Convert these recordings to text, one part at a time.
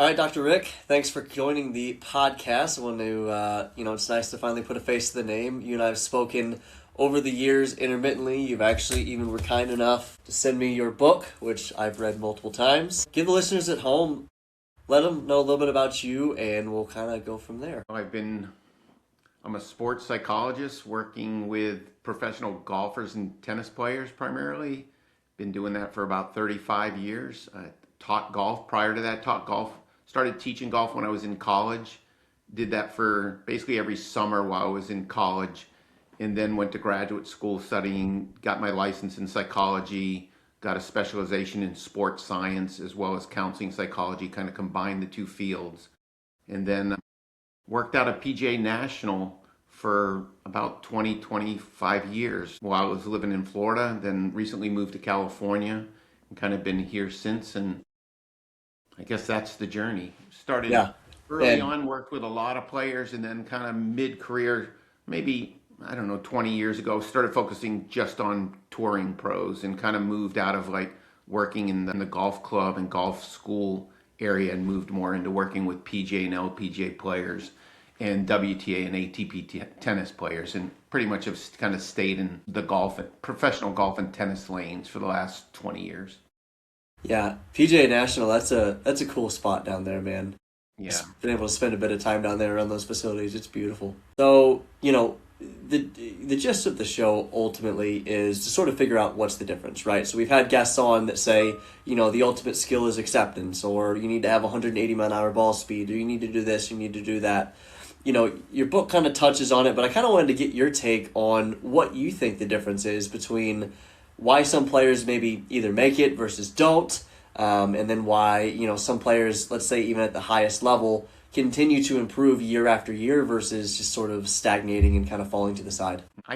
All right, Dr. Rick, thanks for joining the podcast. I want to, it's nice to finally put a face to the name. You and I have spoken over the years intermittently. You've actually even were kind enough to send me your book, which I've read multiple times. Give the listeners at home, let them know a little bit about you, and we'll kind of go from there. I'm a sports psychologist working with professional golfers and tennis players primarily. Been doing that for about 35 years. I taught golf prior to that, started teaching golf when I was in college. Did that for basically every summer while I was in college, and then went to graduate school studying, got my license in psychology, got a specialization in sports science as well as counseling psychology, kind of combined the two fields. And then worked out at PGA National for about 25 years while I was living in Florida, then recently moved to California and kind of been here since. And I guess that's the journey. Started early on, worked with a lot of players, and then kind of mid-career, maybe, 20 years ago, started focusing just on touring pros and kind of moved out of like working in the golf club and golf school area and moved more into working with PGA and LPGA players and WTA and ATP tennis players, and pretty much have kind of stayed in the professional golf and tennis lanes for the last 20 years. Yeah, PGA National, that's a cool spot down there, man. Yeah. Just been able to spend a bit of time down there around those facilities. It's beautiful. So, the gist of the show ultimately is to sort of figure out what's the difference, right? So we've had guests on that say, the ultimate skill is acceptance, or you need to have 180 mile an hour ball speed, or you need to do this, you need to do that. Your book kind of touches on it, but I kind of wanted to get your take on what you think the difference is between why some players maybe either make it versus don't, and then why, some players, let's say even at the highest level, continue to improve year after year versus just sort of stagnating and kind of falling to the side. I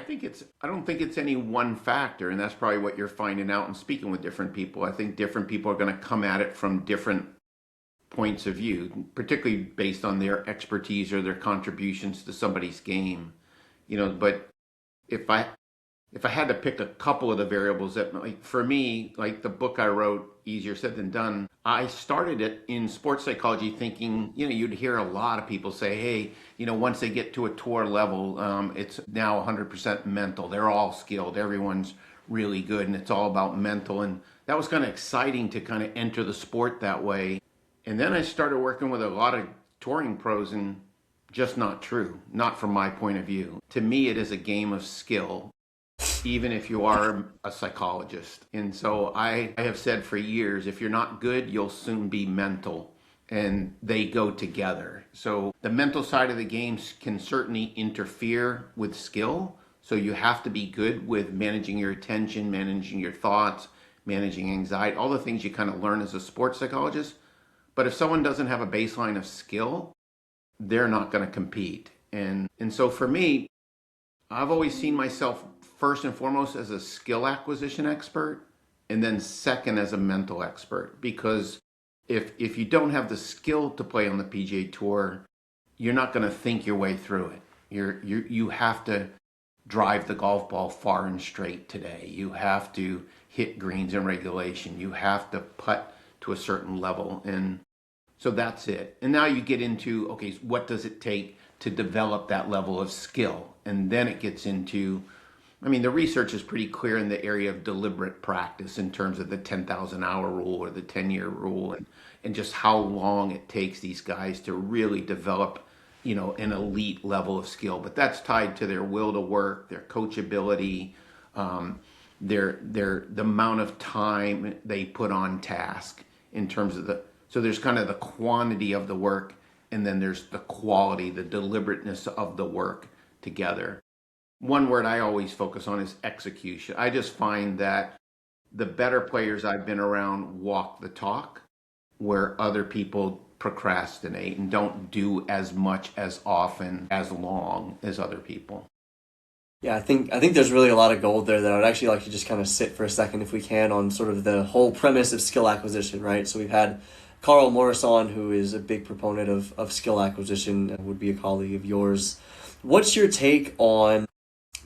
don't think it's any one factor, and that's probably what you're finding out and speaking with different people. I think different people are going to come at it from different points of view, particularly based on their expertise or their contributions to somebody's game. But if I had to pick a couple of the variables that, like, for me, like the book I wrote, Easier Said Than Done, I started it in sports psychology thinking, you'd hear a lot of people say, hey, once they get to a tour level, it's now 100% mental. They're all skilled. Everyone's really good, and it's all about mental. And that was kind of exciting to kind of enter the sport that way. And then I started working with a lot of touring pros, and just not true, not from my point of view. To me, it is a game of skill, even if you are a psychologist. And so I have said for years, if you're not good, you'll soon be mental, and they go together. So the mental side of the game can certainly interfere with skill. So you have to be good with managing your attention, managing your thoughts, managing anxiety, all the things you kind of learn as a sports psychologist. But if someone doesn't have a baseline of skill, they're not going to compete. And so for me, I've always seen myself first and foremost as a skill acquisition expert, and then second as a mental expert. Because if you don't have the skill to play on the PGA Tour, you're not going to think your way through it. You have to drive the golf ball far and straight today. You have to hit greens in regulation. You have to putt to a certain level. And so that's it. And now you get into, okay, what does it take to develop that level of skill? And then it gets into, the research is pretty clear in the area of deliberate practice in terms of the 10,000 hour rule or the 10-year rule, and just how long it takes these guys to really develop, an elite level of skill. But that's tied to their will to work, their coachability, the amount of time they put on task in terms of so there's kind of the quantity of the work, and then there's the quality, the deliberateness of the work together. One word I always focus on is execution. I just find that the better players I've been around walk the talk, where other people procrastinate and don't do as much, as often, as long as other people. Yeah, I think there's really a lot of gold there that I'd actually like to just kind of sit for a second, if we can, on sort of the whole premise of skill acquisition, right? So we've had Carl Morris on, who is a big proponent of skill acquisition and would be a colleague of yours. What's your take on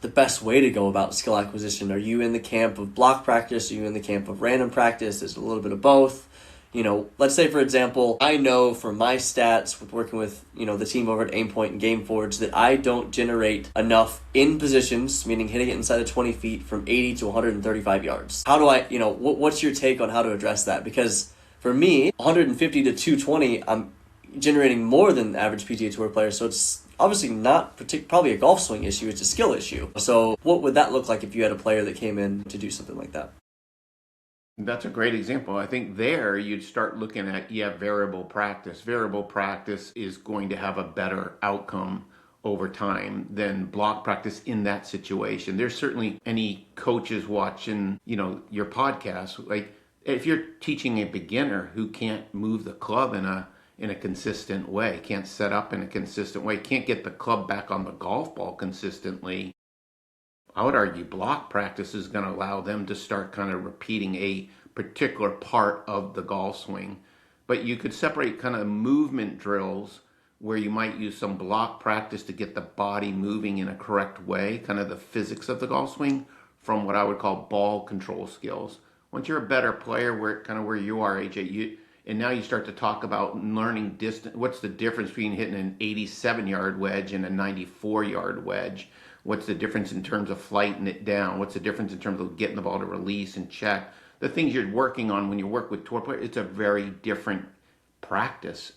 the best way to go about skill acquisition? Are you in the camp of block practice? Are you in the camp of random practice? Is it a little bit of both? Let's say, for example, I know from my stats with working with, the team over at Aimpoint and Game Forge that I don't generate enough in positions, meaning hitting it inside of 20 feet from 80 to 135 yards. How do I, what's your take on how to address that? Because for me, 150 to 220, I'm generating more than the average PGA Tour player, so it's obviously not probably a golf swing issue, it's a skill issue. So what would that look like if you had a player that came in to do something like that? That's a great example. I think there you'd start looking at, variable practice. Variable practice is going to have a better outcome over time than block practice in that situation. There's certainly any coaches watching, your podcast, like if you're teaching a beginner who can't move the club in a consistent way, can't set up in a consistent way, can't get the club back on the golf ball consistently, I would argue block practice is going to allow them to start kind of repeating a particular part of the golf swing. But you could separate kind of movement drills where you might use some block practice to get the body moving in a correct way, kind of the physics of the golf swing, from what I would call ball control skills. Once you're a better player, where you are, AJ, and now you start to talk about learning distance. What's the difference between hitting an 87-yard wedge and a 94-yard wedge? What's the difference in terms of flighting it down? What's the difference in terms of getting the ball to release and check? The things you're working on when you work with tour players, it's a very different practice.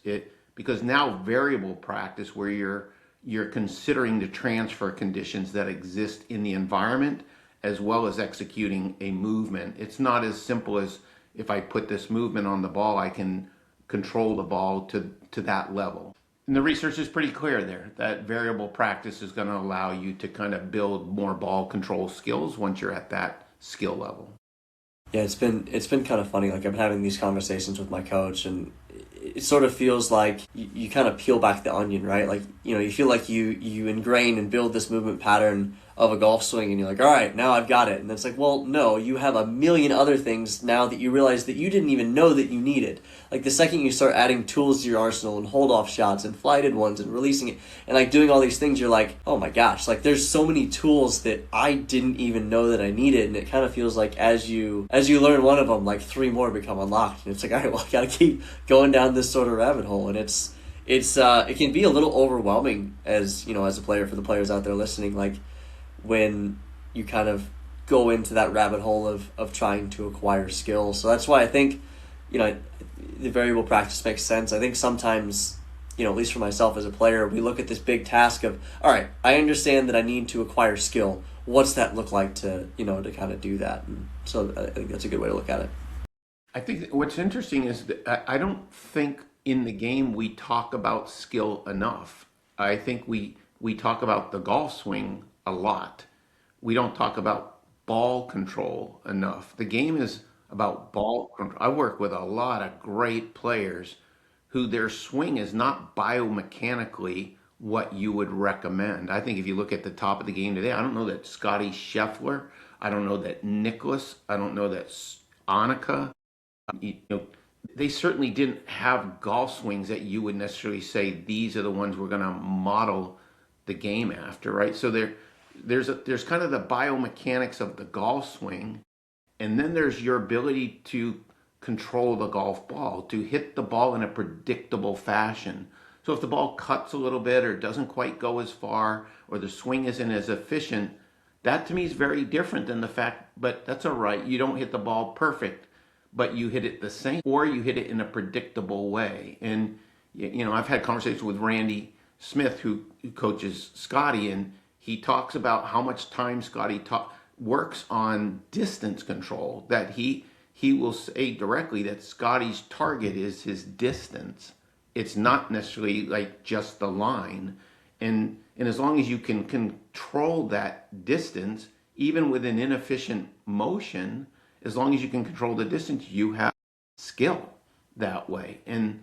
Because now variable practice, where you're considering the transfer conditions that exist in the environment as well as executing a movement. It's not as simple as if I put this movement on the ball, I can control the ball to that level. And the research is pretty clear there that variable practice is going to allow you to kind of build more ball control skills once you're at that skill level. Yeah, it's been kind of funny. Like, I've been having these conversations with my coach, and it sort of feels like you kind of peel back the onion, right? Like, you feel like you ingrain and build this movement pattern of a golf swing, and you're like, all right, now I've got it. And it's like, well, no, you have a million other things now that you realize that you didn't even know that you needed. Like, the second you start adding tools to your arsenal and hold-off shots and flighted ones and releasing it and, like, doing all these things, you're like, oh my gosh, like, there's so many tools that I didn't even know that I needed. And it kind of feels like as you learn one of them, like, three more become unlocked. And it's like, all right, well, I gotta keep going down this sort of rabbit hole. And it can be a little overwhelming as a player, for the players out there listening, like, when you kind of go into that rabbit hole of trying to acquire skills. So that's why I think, the variable practice makes sense. I think sometimes, at least for myself as a player, we look at this big task of, all right, I understand that I need to acquire skill. What's that look like to kind of do that? And so I think that's a good way to look at it. I think what's interesting is that I don't think in the game we talk about skill enough. I think we talk about the golf swing a lot. We don't talk about ball control enough. The game is about ball control. I work with a lot of great players who their swing is not biomechanically what you would recommend. I think if you look at the top of the game today, I don't know that Scotty Scheffler, I don't know that Nicholas, I don't know that Annika, they certainly didn't have golf swings that you would necessarily say these are the ones we're going to model the game after, right? So there's kind of the biomechanics of the golf swing, and then there's your ability to control the golf ball, to hit the ball in a predictable fashion. So if the ball cuts a little bit or doesn't quite go as far or the swing isn't as efficient, that to me is very different than the fact, but that's all right, you don't hit the ball perfect, but you hit it the same, or you hit it in a predictable way. And I've had conversations with Randy Smith, who coaches Scotty, and he talks about how much time Scotty works on distance control, that he will say directly that Scotty's target is his distance. It's not necessarily like just the line. And as long as you can control that distance, even with an inefficient motion, as long as you can control the distance, you have skill that way. And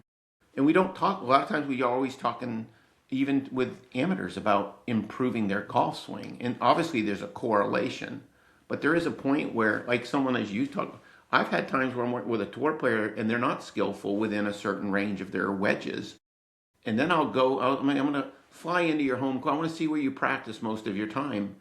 we don't talk, a lot of times we are always talking, even with amateurs, about improving their golf swing. And obviously there's a correlation, but there is a point where, like someone as you talk, I've had times where I'm working with a tour player and they're not skillful within a certain range of their wedges. And then I'm going to fly into your home club. I want to see where you practice most of your time.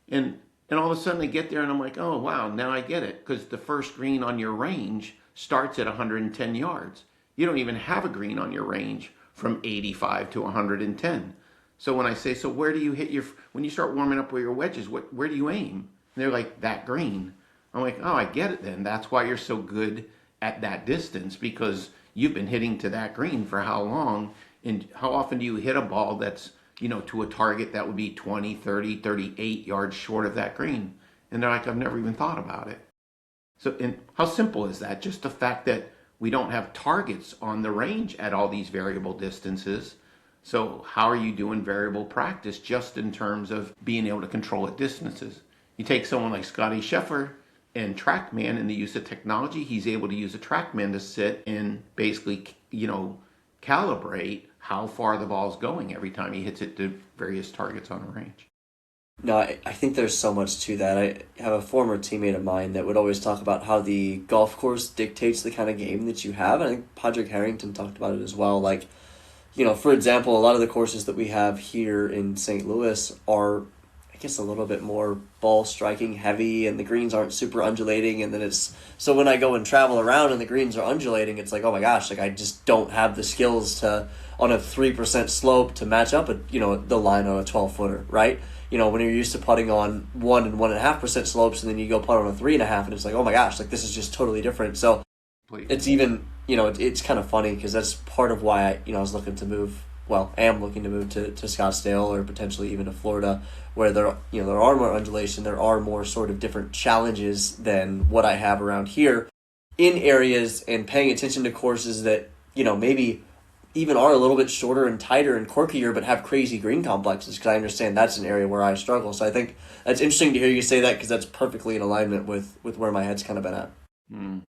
And all of a sudden they get there and I'm like, oh, wow, now I get it. Because the first green on your range starts at 110 yards. You don't even have a green on your range from 85 to 110. So when I say, so where do you hit when you start warming up with your wedges, where do you aim? And they're like, that green. I'm like, oh, I get it then. That's why you're so good at that distance, because you've been hitting to that green for how long? And how often do you hit a ball that's, to a target that would be 20, 30, 38 yards short of that green? And they're like, I've never even thought about it. So, and how simple is that? Just the fact that we don't have targets on the range at all these variable distances. So how are you doing variable practice just in terms of being able to control at distances? You take someone like Scotty Scheffler and TrackMan in the use of technology, he's able to use a TrackMan to sit and basically, calibrate how far the ball's going every time he hits it to various targets on the range. No, I think there's so much to that. I have a former teammate of mine that would always talk about how the golf course dictates the kind of game that you have. I think Padraig Harrington talked about it as well. Like, for example, a lot of the courses that we have here in St. Louis are, I guess, a little bit more ball striking heavy, and the greens aren't super undulating. And then so when I go and travel around and the greens are undulating, it's like, oh my gosh, like I just don't have the skills on a 3% slope to match up at, the line on a 12-footer, right? When you're used to putting on 1 and 1.5% slopes, and then you go putt on a 3.5, and it's like, oh my gosh, like this is just totally different. So it's even, it's kind of funny because that's part of why I was looking to move. Well, I am looking to move to Scottsdale or potentially even to Florida, where there are more undulation, there are more sort of different challenges than what I have around here in areas, and paying attention to courses that maybe even are a little bit shorter and tighter and quirkier, but have crazy green complexes, because I understand that's an area where I struggle. So I think that's interesting to hear you say that, because that's perfectly in alignment with where my head's kind of been at. Mm.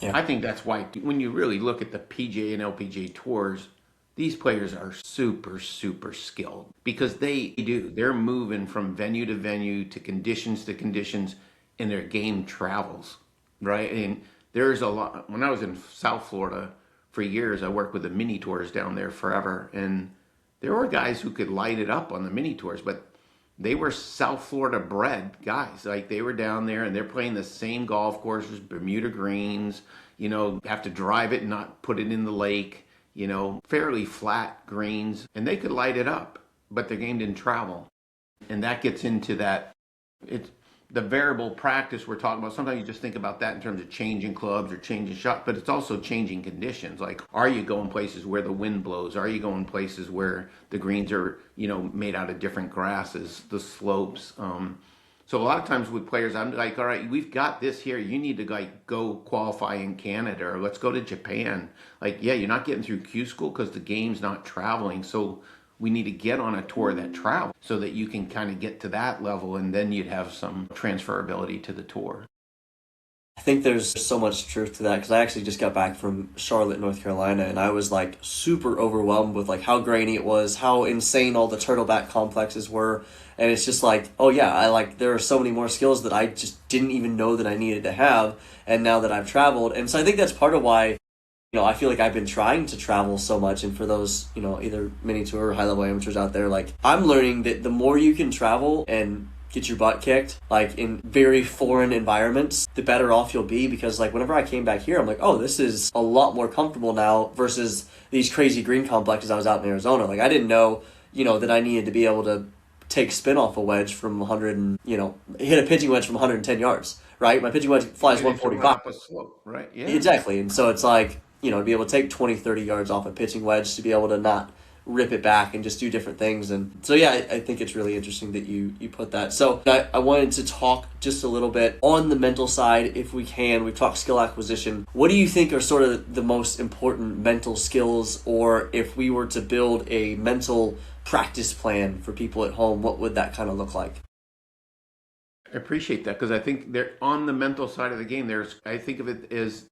Yeah. I think that's why when you really look at the PGA and LPGA tours, these players are super, super skilled, because they're moving from venue to venue to conditions, and their game travels, right? And there's a lot. When I was in South Florida, for years, I worked with the mini tours down there forever, and there were guys who could light it up on the mini tours, but they were South Florida bred guys. Like, they were down there and they're playing the same golf courses, Bermuda greens, have to drive it and not put it in the lake, fairly flat greens, and they could light it up, but their game didn't travel. And that gets into that. It's the variable practice we're talking about. Sometimes you just think about that in terms of changing clubs or changing shots, but it's also changing conditions. Like, are you going places where the wind blows? Are you going places where the greens are, made out of different grasses, the slopes? So a lot of times with players, I'm like, all right, we've got this here. You need to go qualify in Canada, or let's go to Japan. Like, yeah, you're not getting through Q school because the game's not traveling. So we need to get on a tour that travels so that you can kind of get to that level, and then you'd have some transferability to the tour. I think there's so much truth to that, because I actually just got back from Charlotte, North Carolina, and I was like super overwhelmed with like how grainy it was, how insane all the turtleback complexes were. And it's just like, oh yeah, there are so many more skills that I just didn't even know that I needed to have. And now that I've traveled, and so I think that's part of why I feel like I've been trying to travel so much. And for those, either mini tour or high level amateurs out there, like, I'm learning that the more you can travel and get your butt kicked, like in very foreign environments, the better off you'll be. Because like whenever I came back here, I'm like, oh, this is a lot more comfortable now versus these crazy green complexes I was out in Arizona. Like, I didn't know, that I needed to be able to take spin off a wedge from 100 and, hit a pitching wedge from 110 yards, right? My pitching wedge flies 145. Up a slope, right? Yeah. Exactly. And so it's like, to be able to take 20, 30 yards off a pitching wedge, to be able to not rip it back and just do different things. And so, yeah, I think it's really interesting that you put that. So I wanted to talk just a little bit on the mental side, if we can. We've talked skill acquisition. What do you think are sort of the most important mental skills, or if we were to build a mental practice plan for people at home, what would that kind of look like? I appreciate that, because I think they're on the mental side of the game. I think of it as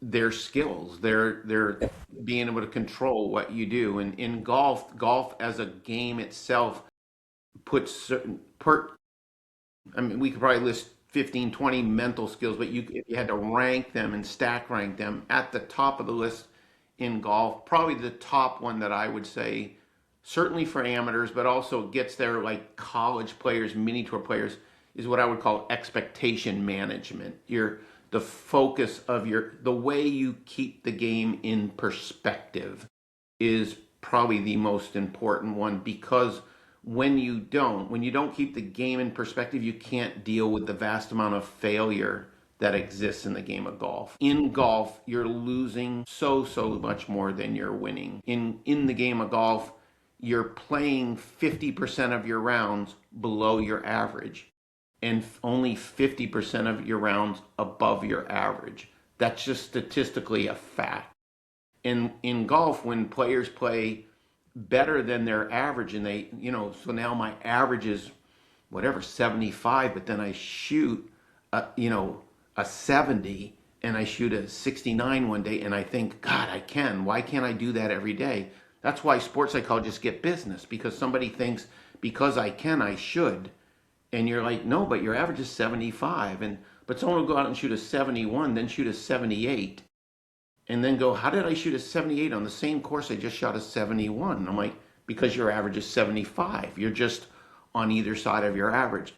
their skills. They're being able to control what you do. And in golf as a game itself puts certain we could probably list 15, 20 mental skills, but if you had to rank them and stack rank them at the top of the list in golf, probably the top one that I would say, certainly for amateurs, but also gets there like college players, mini tour players, is what I would call expectation management. the focus of the way you keep the game in perspective is probably the most important one, because when you don't keep the game in perspective, you can't deal with the vast amount of failure that exists in the game of golf. In golf, you're losing so much more than you're winning. In the game of golf, you're playing 50% of your rounds below your average and only 50% of your rounds above your average. That's just statistically a fact. In golf, when players play better than their average, and they, so now my average is whatever, 75, but then I shoot a 70 and I shoot a 69 one day, and I think, God, why can't I do that every day? That's why sports psychologists get business, because somebody thinks, because I can, I should. And you're like, no, but your average is 75. But someone will go out and shoot a 71, then shoot a 78, and then go, how did I shoot a 78 on the same course I just shot a 71? And I'm like, because your average is 75. You're just on either side of your average.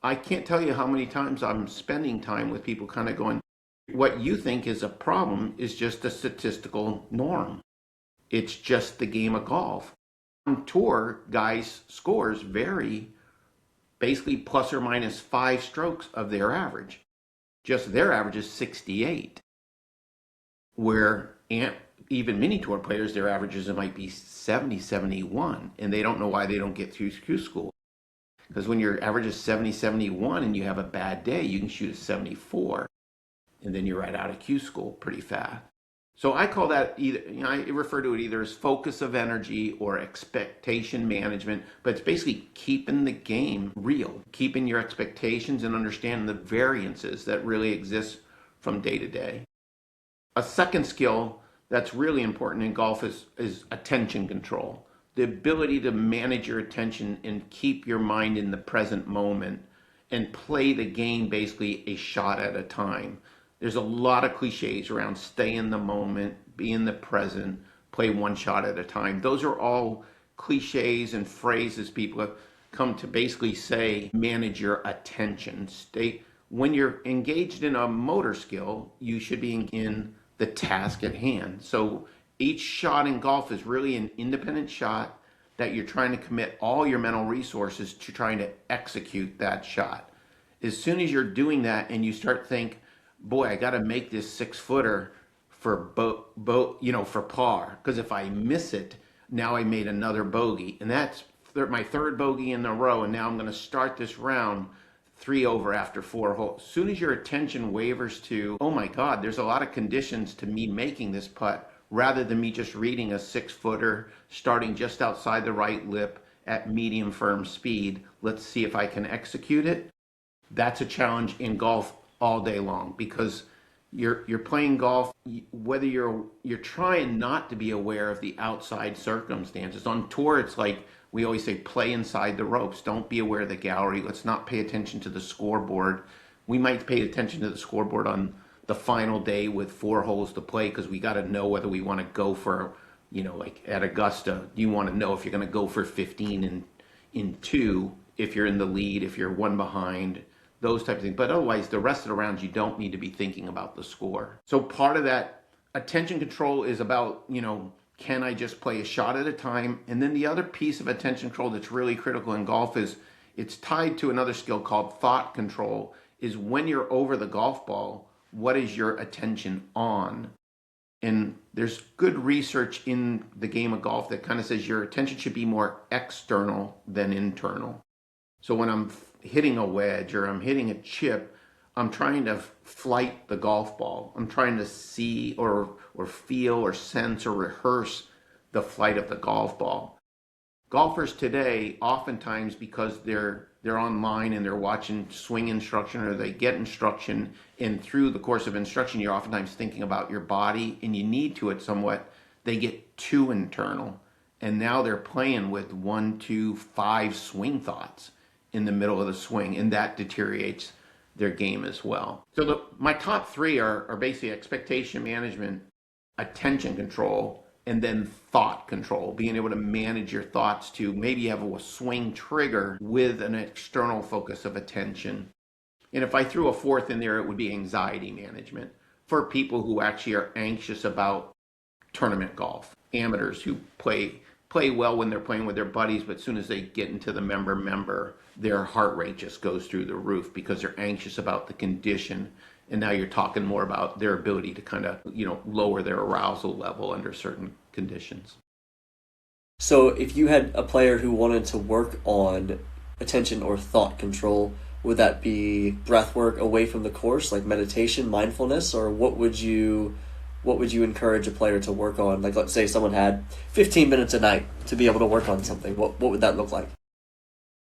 I can't tell you how many times I'm spending time with people kind of going, what you think is a problem is just a statistical norm. It's just the game of golf. On tour, guys' scores vary basically plus or minus 5 strokes of their average. Just their average is 68. Where even mini tour players, their averages might be 70, 71, and they don't know why they don't get through Q school. Because when your average is 70, 71 and you have a bad day, you can shoot a 74, and then you're right out of Q school pretty fast. So I call that either, I refer to it either as focus of energy or expectation management, but it's basically keeping the game real, keeping your expectations and understanding the variances that really exist from day to day. A second skill that's really important in golf is attention control. The ability to manage your attention and keep your mind in the present moment and play the game basically a shot at a time. There's a lot of cliches around stay in the moment, be in the present, play one shot at a time. Those are all cliches and phrases people have come to basically say, manage your attention. When you're engaged in a motor skill, you should be in the task at hand. So each shot in golf is really an independent shot that you're trying to commit all your mental resources to trying to execute that shot. As soon as you're doing that and you start think, boy, I got to make this 6-footer for for par, because if I miss it, now I made another bogey, and that's my third bogey in a row, and now I'm going to start this round 3 over after 4 holes. As soon as your attention wavers to, oh my God, there's a lot of conditions to me making this putt, rather than me just reading a 6-footer, starting just outside the right lip at medium firm speed, let's see if I can execute it. That's a challenge in golf all day long, because you're playing golf, whether you're trying not to be aware of the outside circumstances. On tour, it's like we always say, play inside the ropes. Don't be aware of the gallery. Let's not pay attention to the scoreboard. We might pay attention to the scoreboard on the final day with 4 holes to play, because we got to know whether we want to go for, like at Augusta, you want to know if you're going to go for 15 in 2, if you're in the lead, if you're 1 behind, those types of things. But otherwise, the rest of the rounds, you don't need to be thinking about the score. So part of that attention control is about, can I just play a shot at a time? And then the other piece of attention control that's really critical in golf is it's tied to another skill called thought control, is when you're over the golf ball, what is your attention on? And there's good research in the game of golf that kind of says your attention should be more external than internal. So when I'm hitting a wedge or I'm hitting a chip, I'm trying to flight the golf ball. I'm trying to see or feel or sense or rehearse the flight of the golf ball. Golfers today, oftentimes because they're online and they're watching swing instruction, or they get instruction, and through the course of instruction, you're oftentimes thinking about your body, and you need to it somewhat, they get too internal. And now they're playing with 1, 2, 5 swing thoughts in the middle of the swing, and that deteriorates their game as well. So my top 3 are basically expectation management, attention control, and then thought control, being able to manage your thoughts to maybe have a swing trigger with an external focus of attention. And if I threw a fourth in there, it would be anxiety management for people who actually are anxious about tournament golf. Amateurs who play well when they're playing with their buddies, but as soon as they get into the member, their heart rate just goes through the roof because they're anxious about the condition. And now you're talking more about their ability to kind of, lower their arousal level under certain conditions. So if you had a player who wanted to work on attention or thought control, would that be breath work away from the course, like meditation, mindfulness, or what would you encourage a player to work on? Like, let's say someone had 15 minutes a night to be able to work on something. What would that look like?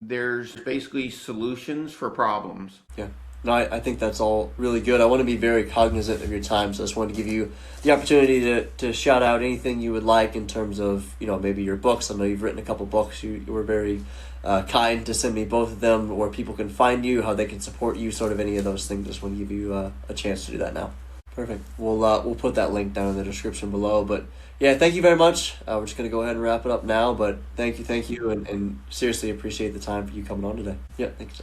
There's basically solutions for problems. Yeah. No, I think that's all really good. I want to be very cognizant of your time, so I just wanted to give you the opportunity to shout out anything you would like in terms of, maybe your books. I know you've written a couple books. You were very kind to send me both of them, where people can find you, how they can support you, sort of any of those things. Just want to give you a chance to do that now. Perfect. We'll put that link down in the description below. But yeah, thank you very much. We're just going to go ahead and wrap it up now. But thank you, and seriously appreciate the time for you coming on today. Yeah, thanks.